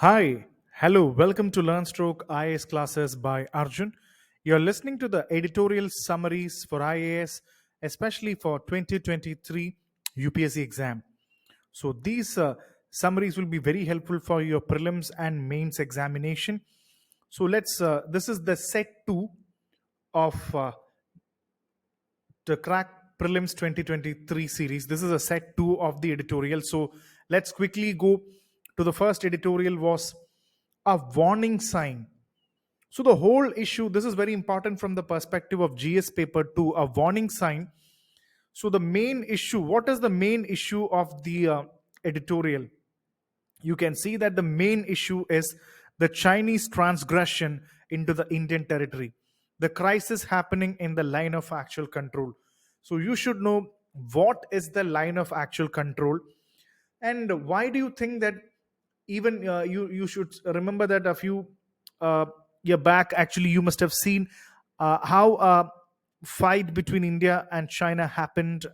Hi, hello, welcome to LearnStroke IAS Classes by Arjun. You're listening to the editorial summaries for IAS, especially for 2023 UPSC exam. So these summaries will be very helpful for your prelims and mains examination. So this is the set 2 of the Crack Prelims 2023 series. This is a set 2 of the editorial. So let's quickly go to the first editorial was a warning sign. So the whole issue, this is very important from the perspective of GS paper 2, a warning sign. So the main issue, what is the main issue of the editorial? You can see that the main issue is the Chinese transgression into the Indian territory, the crisis happening in the line of actual control. So you should know what is the line of actual control, and why do you think that even you should remember that a few year back, actually you must have seen how a fight between India and China happened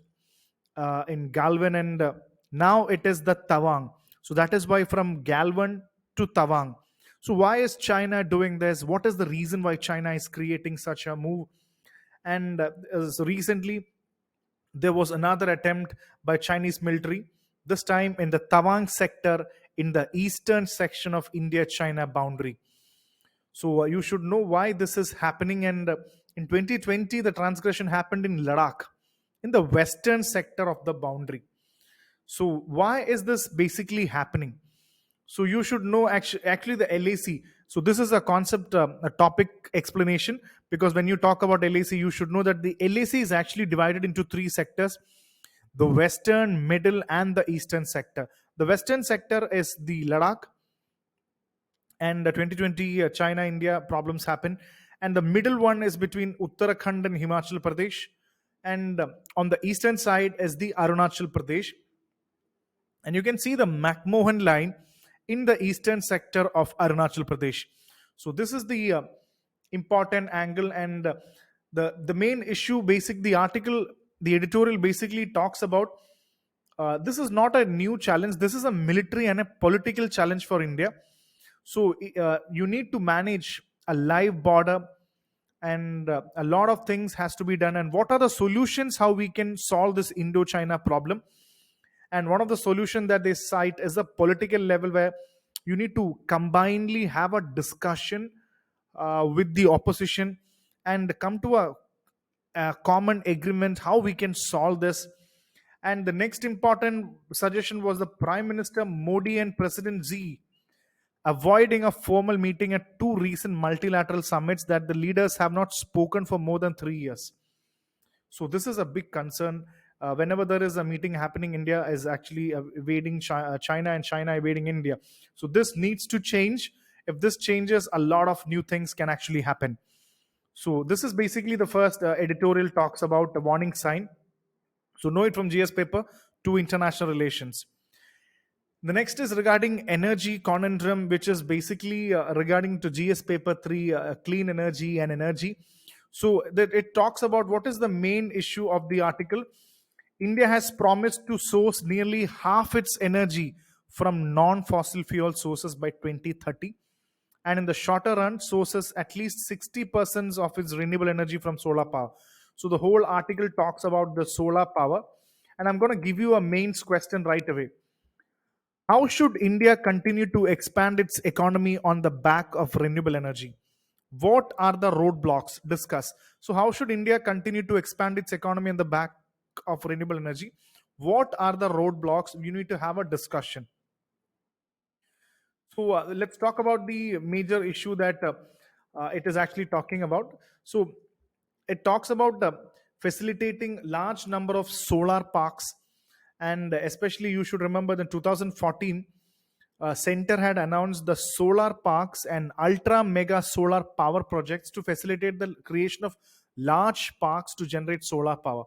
in Galvan, and now it is the Tawang. So that is why from Galvan to Tawang. So why is China doing this? What is the reason why China is creating such a move? And so recently there was another attempt by Chinese military, this time in the Tawang sector in the eastern section of India-China boundary. So you should know why this is happening. And in 2020, the transgression happened in Ladakh, in the western sector of the boundary. So why is this basically happening? So you should know actually the LAC. So this is a concept, a topic explanation, because when you talk about LAC, you should know that the LAC is actually divided into three sectors: the western, middle, and the eastern sector. The western sector is the Ladakh, and the 2020 China India problems happen. And the middle one is between Uttarakhand and Himachal Pradesh, and on the eastern side is the Arunachal Pradesh. And you can see the McMahon line in the eastern sector of Arunachal Pradesh. So this is the important angle, and the main issue, the article, the editorial basically talks about this is not a new challenge. This is a military and a political challenge for India. So you need to manage a live border, and a lot of things has to be done. And what are the solutions? How we can solve this Indo-China problem? And one of the solution that they cite is a political level, where you need to combinedly have a discussion with the opposition and come to a common agreement how we can solve this. And the next important suggestion was the Prime Minister Modi and President Xi avoiding a formal meeting at two recent multilateral summits that the leaders have not spoken for more than 3 years. So this is a big concern. Whenever there is a meeting happening, India is actually evading China, and China evading India. So this needs to change. If this changes, a lot of new things can actually happen. So this is basically the first editorial talks about the warning sign. So know it from GS paper to international relations. The next is regarding energy conundrum, which is basically regarding to GS paper 3, clean energy and energy. So that it talks about what is the main issue of the article. India has promised to source nearly half its energy from non-fossil fuel sources by 2030, and in the shorter run sources at least 60% of its renewable energy from solar power. So the whole article talks about the solar power, and I'm going to give you a mains question right away. How should India continue to expand its economy on the back of renewable energy? What are the roadblocks? Discuss. So, how should India continue to expand its economy on the back of renewable energy? What are the roadblocks? You need to have a discussion. So, let's talk about the major issue that it is actually talking about. So, it talks about facilitating large number of solar parks, and especially you should remember that 2014 center had announced the solar parks and ultra mega solar power projects to facilitate the creation of large parks to generate solar power.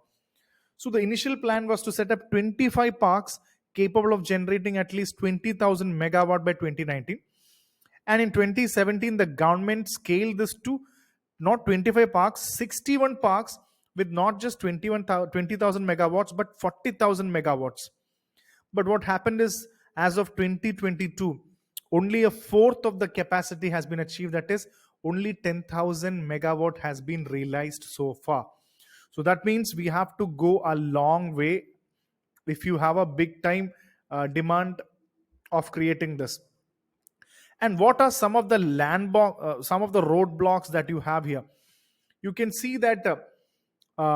So the initial plan was to set up 25 parks capable of generating at least 20,000 megawatt by 2019. And in 2017, the government scaled this to not 25 parks, 61 parks with not just 20,000 megawatts, but 40,000 megawatts. But what happened is, as of 2022, only a fourth of the capacity has been achieved. That is, only 10,000 megawatt has been realized so far. So that means we have to go a long way if you have a big time demand of creating this. And what are some of the some of the roadblocks that you have here? You can see that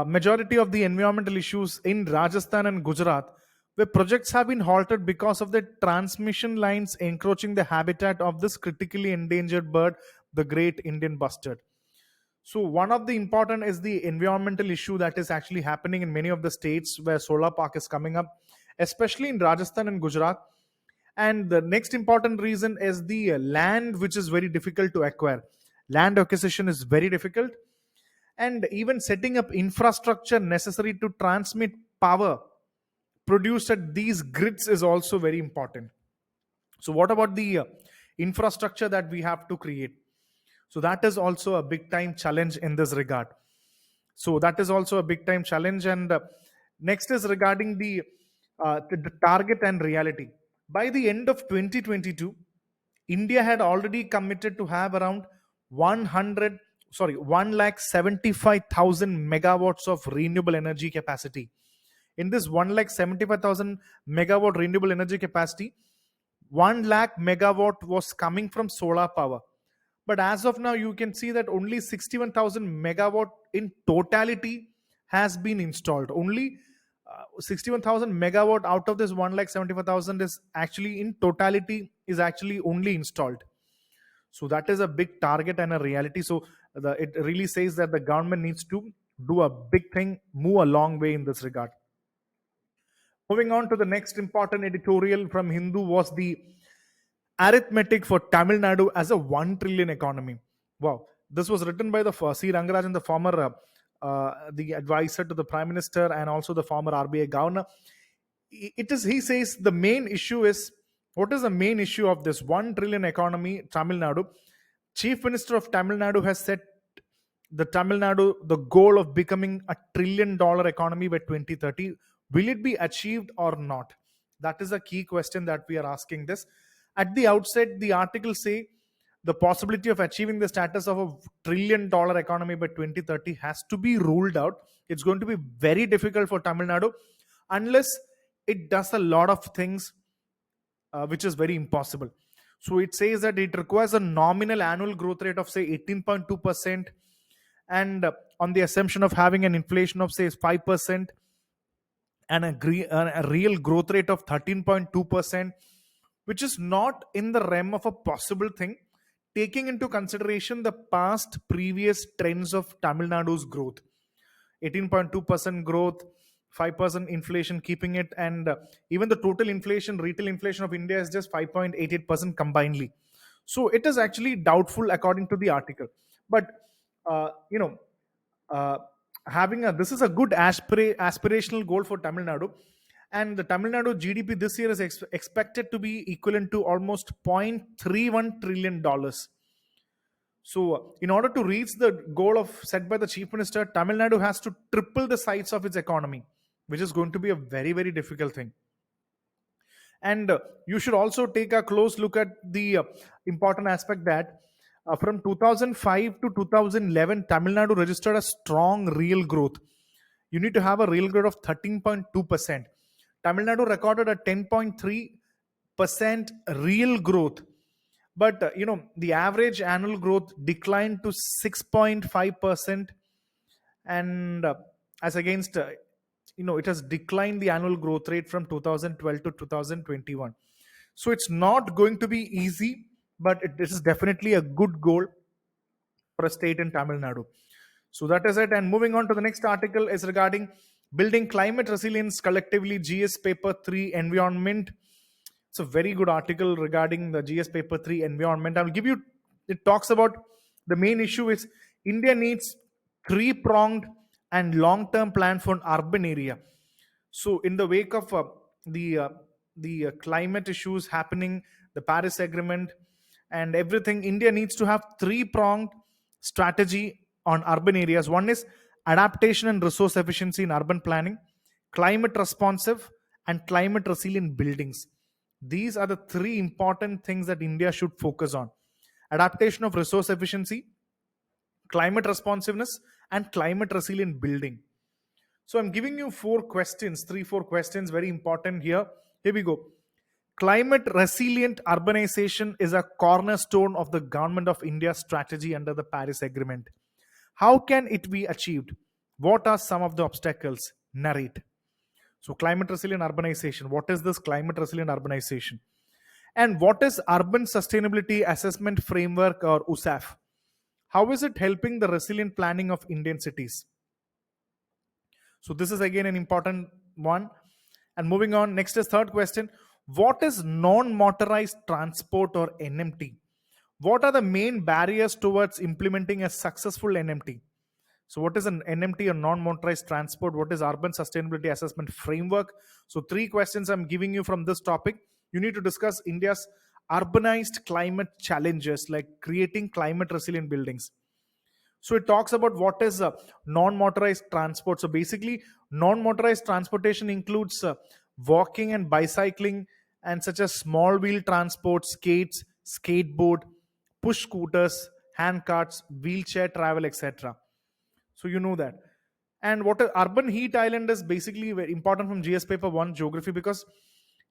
majority of the environmental issues in Rajasthan and Gujarat, where projects have been halted because of the transmission lines encroaching the habitat of this critically endangered bird, the great Indian bustard. So one of the important is the environmental issue that is actually happening in many of the states where solar park is coming up, especially in Rajasthan and Gujarat. And the next important reason is the land, which is very difficult to acquire. Land acquisition is very difficult, and even setting up infrastructure necessary to transmit power produced at these grids is also very important. So what about the infrastructure that we have to create? So that is also a big time challenge in this regard. So that is also a big time challenge. And next is regarding the target and reality. By the end of 2022, India had already committed to have around 1,75,000 megawatts of renewable energy capacity. In this 1,75,000 megawatt renewable energy capacity, 1 lakh megawatt was coming from solar power. But as of now, you can see that only 61,000 megawatt in totality has been installed. Only 61,000 megawatt out of this 1,75,000 is actually in totality is actually only installed. So that is a big target and a reality. So it really says that the government needs to do a big thing, move a long way in this regard. Moving on to the next important editorial from Hindu was the arithmetic for Tamil Nadu as a 1 trillion economy. Wow. This was written by the C. Rangarajan, the former the advisor to the Prime Minister and also the former RBI governor. It is, he says, the main issue is, what is the main issue of this 1 trillion economy, Tamil Nadu? Chief Minister of Tamil Nadu has set the Tamil Nadu the goal of becoming a $1 trillion economy by 2030. Will it be achieved or not? That is a key question that we are asking this. At the outset, the article say the possibility of achieving the status of a $1 trillion economy by 2030 has to be ruled out. It's going to be very difficult for Tamil Nadu unless it does a lot of things which is very impossible. So it says that it requires a nominal annual growth rate of say 18.2%, and on the assumption of having an inflation of say 5%, and a real growth rate of 13.2%, which is not in the realm of a possible thing, taking into consideration the past previous trends of Tamil Nadu's growth. 18.2% growth, 5% inflation, keeping it, and even the total inflation, retail inflation of India is just 5.88% combinedly. So it is actually doubtful according to the article. But uh, you know, uh, having a this is a good aspirational goal for Tamil Nadu, and the Tamil Nadu GDP this year is expected to be equivalent to almost $0.31 trillion. So, in order to reach the goal of set by the chief minister, Tamil Nadu has to triple the size of its economy, which is going to be a very, very difficult thing. And you should also take a close look at the important aspect that from 2005 to 2011, Tamil Nadu registered a strong real growth. You need to have a real growth of 13.2%. Tamil Nadu recorded a 10.3% real growth, but the average annual growth declined to 6.5%, and as against it has declined the annual growth rate from 2012 to 2021. So it's not going to be easy, but this is definitely a good goal for a state in Tamil Nadu. So that is it. And moving on to the next article is regarding building climate resilience collectively, GS paper 3 environment. It's a very good article regarding the GS paper 3 environment. I'll give you, it talks about the main issue is India needs three-pronged and long-term plan for an urban area. So in the wake of the climate issues happening, the Paris Agreement and everything, India needs to have three-pronged strategy on urban areas. One is adaptation and resource efficiency in urban planning, climate responsive and climate resilient buildings. These are the three important things that India should focus on: adaptation of resource efficiency, climate responsiveness, and climate resilient building. So I'm giving you four questions, three, four questions, very important here. Here we go. Climate resilient urbanization is a cornerstone of the Government of India's strategy under the Paris Agreement. How can it be achieved? What are some of the obstacles? Narrate. So, climate resilient urbanization. What is this climate resilient urbanization? And what is Urban Sustainability Assessment Framework, or USAF? How is it helping the resilient planning of Indian cities? So this is again an important one. And moving on, next is third question. What is non-motorized transport, or NMT? What are the main barriers towards implementing a successful NMT? So what is an NMT, or non-motorized transport? What is Urban Sustainability Assessment Framework? So three questions I'm giving you from this topic. You need to discuss India's urbanized climate challenges, like creating climate resilient buildings. So it talks about what is non-motorized transport. So basically, non-motorized transportation includes walking and bicycling, and such as small wheel transport, skates, skateboard, push scooters, hand carts, wheelchair travel, etc. So you know that. And what a urban heat island is basically very important from GS paper 1 geography, because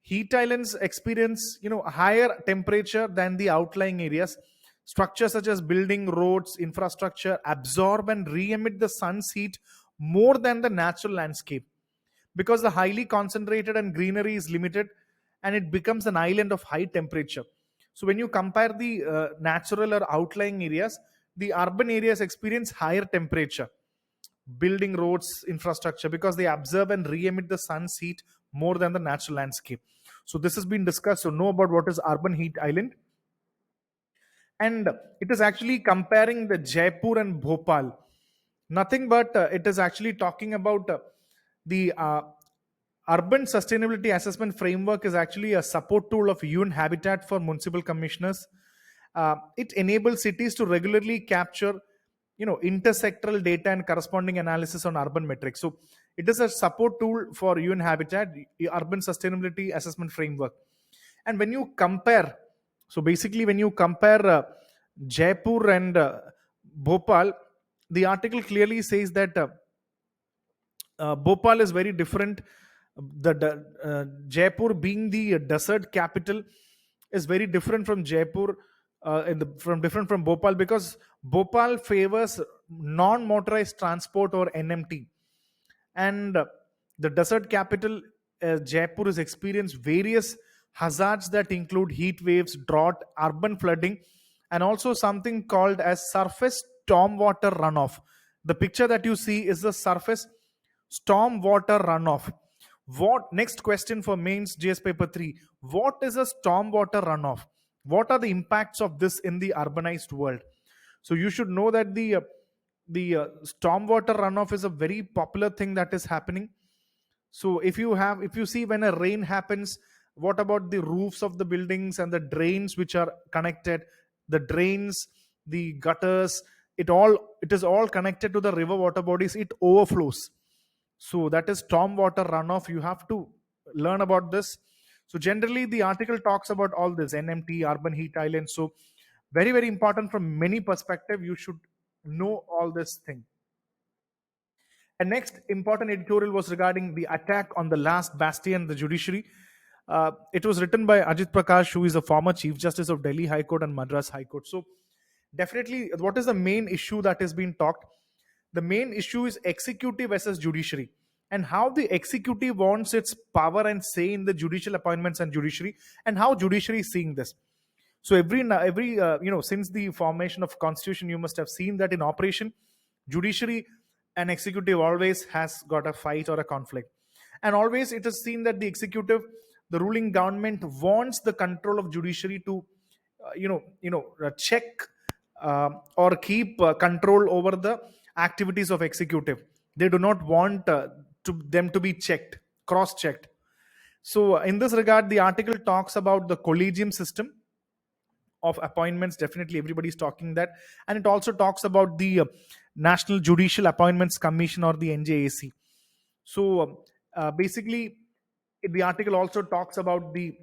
heat islands experience higher temperature than the outlying areas. Structures such as building, roads, infrastructure absorb and re-emit the sun's heat more than the natural landscape, because the highly concentrated and greenery is limited, and it becomes an island of high temperature. So when you compare the natural or outlying areas, the urban areas experience higher temperature, building, roads, infrastructure, because they absorb and re-emit the sun's heat more than the natural landscape. So this has been discussed. So know about what is urban heat island. And it is actually comparing the Jaipur and Bhopal. Nothing but it is actually talking about the Urban Sustainability Assessment Framework is actually a support tool of UN Habitat for municipal commissioners. It enables cities to regularly capture intersectoral data and corresponding analysis on urban metrics. So it is a support tool for UN Habitat, the Urban Sustainability Assessment Framework. And when you compare, so basically when you compare Jaipur and Bhopal, the article clearly says that Bhopal is very different. Jaipur, being the desert capital, is very different from Jaipur, from different from Bhopal, because Bhopal favors non-motorized transport, or NMT, and the desert capital Jaipur has experienced various hazards that include heat waves, drought, urban flooding, and also something called as surface stormwater runoff. The picture that you see is the surface stormwater runoff. What next question for mains GS paper 3? What is a stormwater runoff? What are the impacts of this in the urbanized world? So you should know that the stormwater runoff is a very popular thing that is happening. So if you see when a rain happens, what about the roofs of the buildings and the drains which are connected? The drains, the gutters, it is all connected to the river water bodies. It overflows. So that is stormwater runoff. You have to learn about this. So generally, the article talks about all this NMT, urban heat islands. So very, very important from many perspective. You should know all this thing. And next important editorial was regarding the attack on the last bastion, the judiciary. It was written by Ajit Prakash, who is a former Chief Justice of Delhi High Court and Madras High Court. So definitely, what is the main issue that is being talked? The main issue is executive versus judiciary, and how the executive wants its power and say in the judicial appointments and judiciary, and how judiciary is seeing this. So every since the formation of constitution, you must have seen that in operation, judiciary and executive always has got a fight or a conflict, and always it is seen that the executive, the ruling government, wants the control of judiciary to check or keep control over the activities of executive. They do not want them to be checked, cross checked. So in this regard, the article talks about the collegium system of appointments. Definitely everybody's talking that. And it also talks about the National Judicial Appointments Commission, or the NJAC. So basically the article also talks about the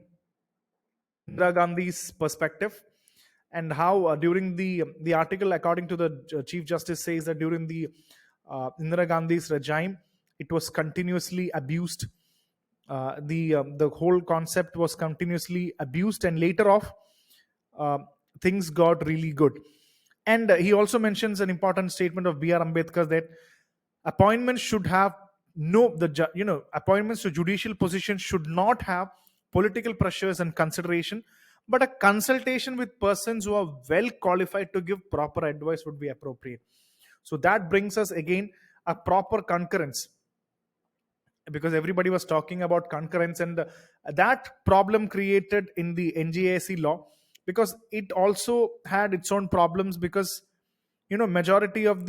Indira Gandhi's perspective, and how during the article, according to the Chief Justice, says that during the Indira Gandhi's regime, it was continuously abused. The whole concept was continuously abused, and later off, uh, things got really good. And he also mentions an important statement of B.R. Ambedkar that appointments should have no the appointments to judicial positions should not have political pressures and consideration, but a consultation with persons who are well qualified to give proper advice would be appropriate. So that brings us again a proper concurrence, because everybody was talking about concurrence, and that problem created in the NJAC law, because it also had its own problems, because majority of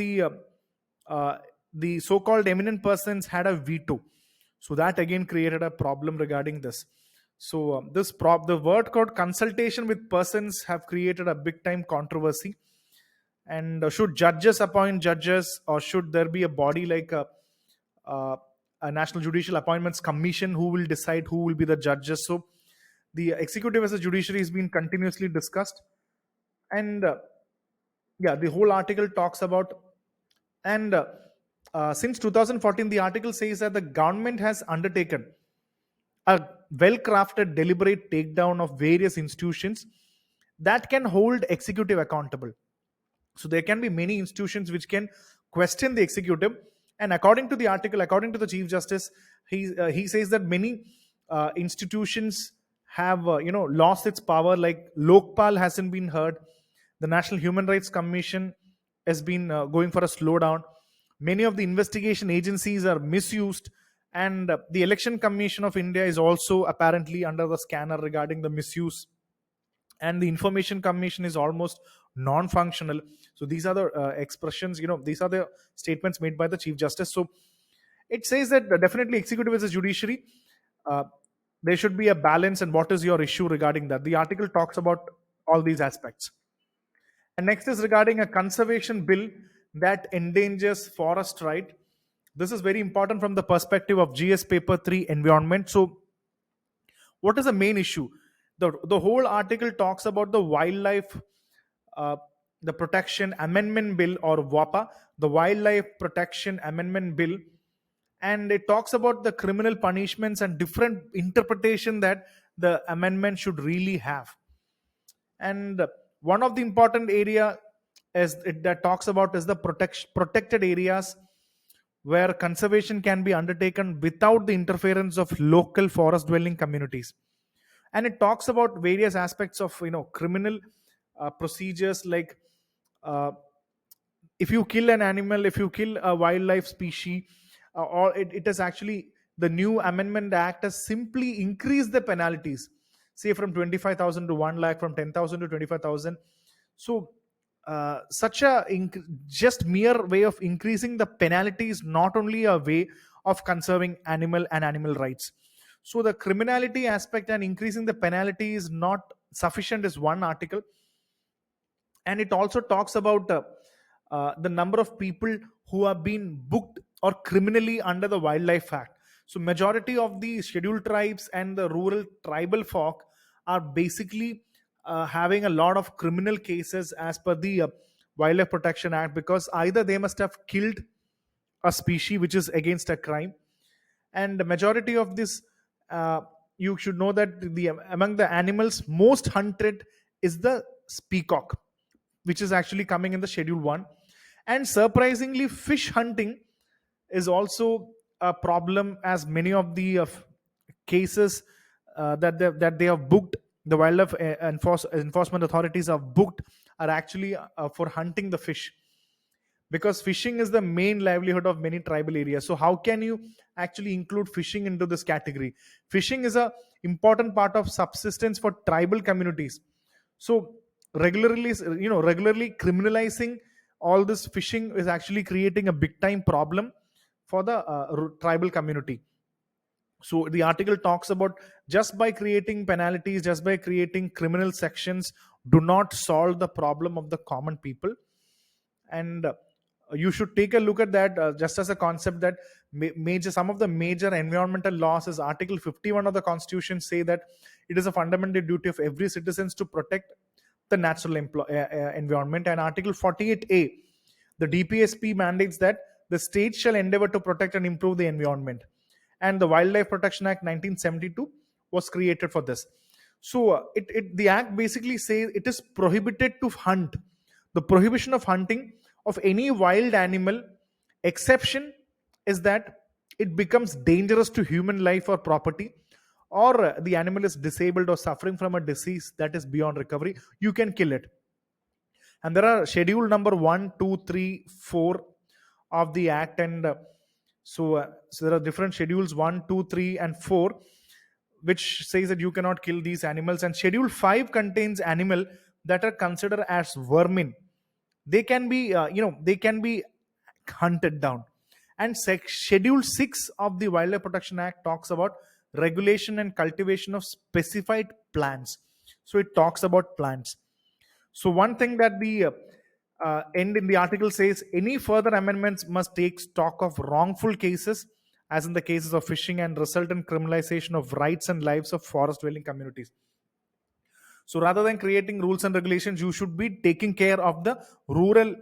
uh, the so-called eminent persons had a veto. So that again created a problem regarding this. So the word called consultation with persons have created a big time controversy. And should judges appoint judges, or should there be a body like uh, a National Judicial Appointments Commission who will decide who will be the judges? So the executive as a judiciary has been continuously discussed. And yeah, the whole article talks about, and since 2014, the article says that the government has undertaken a well crafted deliberate takedown of various institutions that can hold executive accountable. So there can be many institutions which can question the executive. And according to the article, according to the Chief Justice, he says that many institutions have lost its power, like Lokpal hasn't been heard, the National Human Rights Commission has been going for a slowdown, many of the investigation agencies are misused, and the Election Commission of India is also apparently under the scanner regarding the misuse, and the Information Commission is almost non-functional. So these are the expressions, these are the statements made by the Chief Justice. So it says that definitely executive is a judiciary. uh, there should be a balance, and what is your issue regarding that? The article talks about all these aspects. And next is regarding a conservation bill that endangers forest right. This is very important from the perspective of GS paper 3 environment. So what is the main issue? The whole article talks about the wildlife, uh, the protection amendment bill, or WAPA, the wildlife protection amendment bill. And it talks about the criminal punishments and different interpretation that the amendment should really have. And one of the important area that talks about is the protected areas, where conservation can be undertaken without the interference of local forest dwelling communities. And it talks about various aspects of criminal procedures, like uh, if you kill an animal, if you kill a wildlife species, or it is actually, the new amendment act has simply increased the penalties, say from 25,000 to 1 lakh, from 10,000 to 25,000. So such a just mere way of increasing the penalty is not only a way of conserving animal and animal rights. So the criminality aspect and increasing the penalty is not sufficient is one article. And it also talks about the number of people who have been booked or criminally under the Wildlife Act. So majority of the scheduled tribes and the rural tribal folk are basically having a lot of criminal cases as per the Wildlife Protection Act, because either they must have killed a species which is against a crime. And the majority of this, you should know that the among the animals most hunted is the peacock, which is actually coming in the schedule 1. And surprisingly, fish hunting is also a problem, as many of the cases that they have booked, the wildlife enforcement authorities have booked, are actually for hunting the fish, because fishing is the main livelihood of many tribal areas. So how can you actually include fishing into this category? Fishing is a important part of subsistence for tribal communities. So regularly criminalizing all this fishing is actually creating a big time problem for the tribal community. So the article talks about, just by creating penalties, just by creating criminal sections, do not solve the problem of the common people. And You should take a look at that, just as a concept that major some of the major environmental laws is article 51 of the constitution say that it is a fundamental duty of every citizens to protect the natural environment, and article 48A, the DPSP mandates that the state shall endeavor to protect and improve the environment, and the Wildlife Protection Act 1972 was created for this. So the act basically says it is prohibited to hunt. The prohibition of hunting of any wild animal, exception is that it becomes dangerous to human life or property, or the animal is disabled or suffering from a disease that is beyond recovery, you can kill it. And there are schedule number 1, 2, 3, 4 of the act, and so there are different schedules 1, 2, 3, and 4, which says that you cannot kill these animals. And schedule 5 contains animal that are considered as vermin. They can be they can be hunted down. And schedule 6 of the Wildlife Protection Act talks about regulation and cultivation of specified plants. So it talks about plants. So one thing that the end in the article says, any further amendments must take stock of wrongful cases, as in the cases of fishing, and result in criminalization of rights and lives of forest dwelling communities. So rather than creating rules and regulations, you should be taking care of the rural.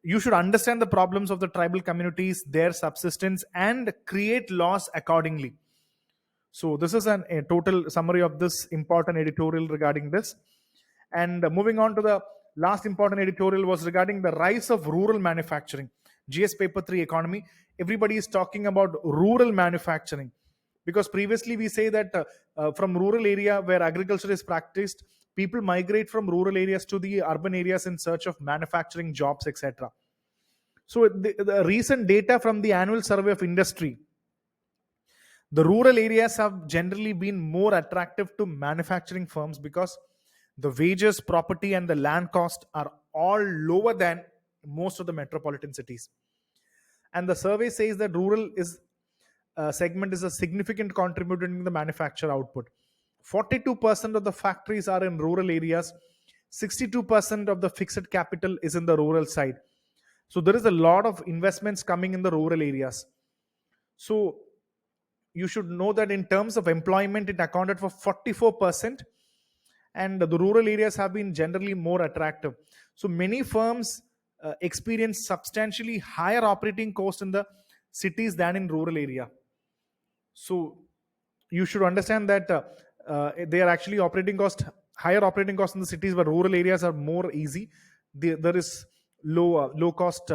You should understand the problems of the tribal communities, their subsistence, and create laws accordingly. So this is a total summary of this important editorial regarding this. And moving on to the last important editorial was regarding the rise of rural manufacturing. GS paper 3 economy. Everybody is talking about rural manufacturing, because previously we say that from rural area where agriculture is practiced, people migrate from rural areas to the urban areas in search of manufacturing jobs, etc. So the recent data from the annual survey of industry, the rural areas have generally been more attractive to manufacturing firms because the wages, property, and the land cost are all lower than most of the metropolitan cities. And the survey says that rural segment is a significant contributor in the manufacture output. 42% of the factories are in rural areas. 62% of the fixed capital is in the rural side. So there is a lot of investments coming in the rural areas. So you should know that in terms of employment, it accounted for 44%, and the rural areas have been generally more attractive. So many firms experience substantially higher operating costs in the cities than in rural area. So you should understand that they are actually higher operating costs in the cities, where rural areas are more easy. There is low cost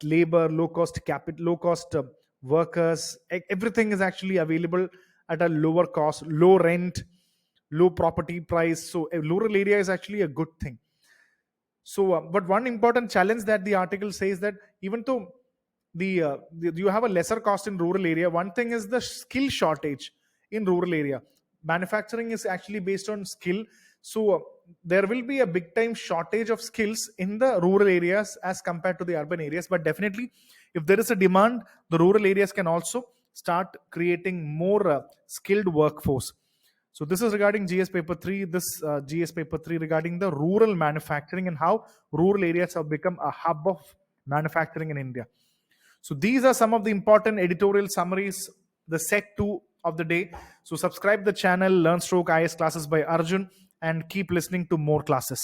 labor, low cost capital, low cost workers. Everything is actually available at a lower cost, low rent, low property price. So a rural area is actually a good thing. So but one important challenge that the article says, that even though you have a lesser cost in rural area, one thing is the skill shortage in rural area. Manufacturing is actually based on skill. So there will be a big time shortage of skills in the rural areas as compared to the urban areas. But definitely, if there is a demand, the rural areas can also start creating more skilled workforce. So this is regarding GS paper 3. This GS paper 3 regarding the rural manufacturing and how rural areas have become a hub of manufacturing in India. So these are some of the important editorial summaries, the set 2 of the day. So subscribe the channel LearnStroke IAS Classes by Arjun, and keep listening to more classes.